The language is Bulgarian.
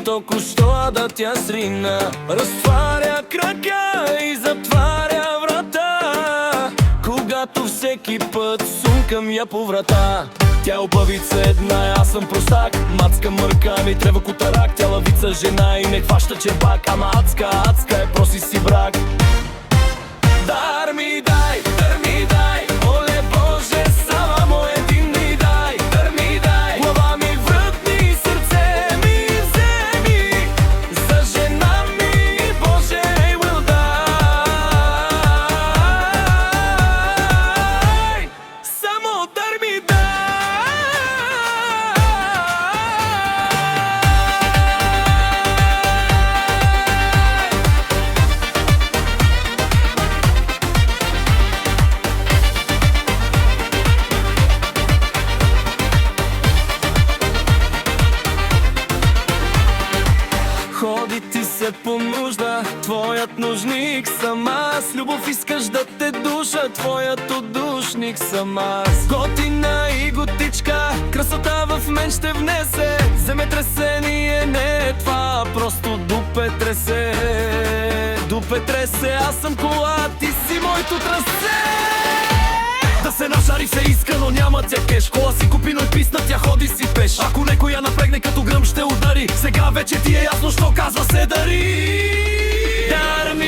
Току-що да тя срина, разтваря крака и затваря врата. Когато всеки път сумкам я по врата. Тя обавица една, аз съм простак. Мацка мърка ми трева кутарак. Тя лавица жена и не хваща черпак. Ама адска е, проси си брак. Дар ми дай, дар ми дай, оле Боже, само му един ми дай. Дар ми дай, глава ми врътни, сърце ми вземи. За жена ми, Боже, I will die. Само дар ми дай. Ходи ти се по нужда, твоят нужник съм аз. Любов искаш да те душа, твоят отдушник съм аз. Готина и готичка, красота в мен ще внесе. Земетресение не е това, просто дупе тресе. Дупе тресе, аз съм кола, ти си моето трасе. Да се нашари се иска, но няма тя кеш. Кола си купи, но и писна, тя ходи си пеш. Ако некой я напрегне, като гръм ще удари. Сега вече ти е ясно, що казва се дари. Дар ми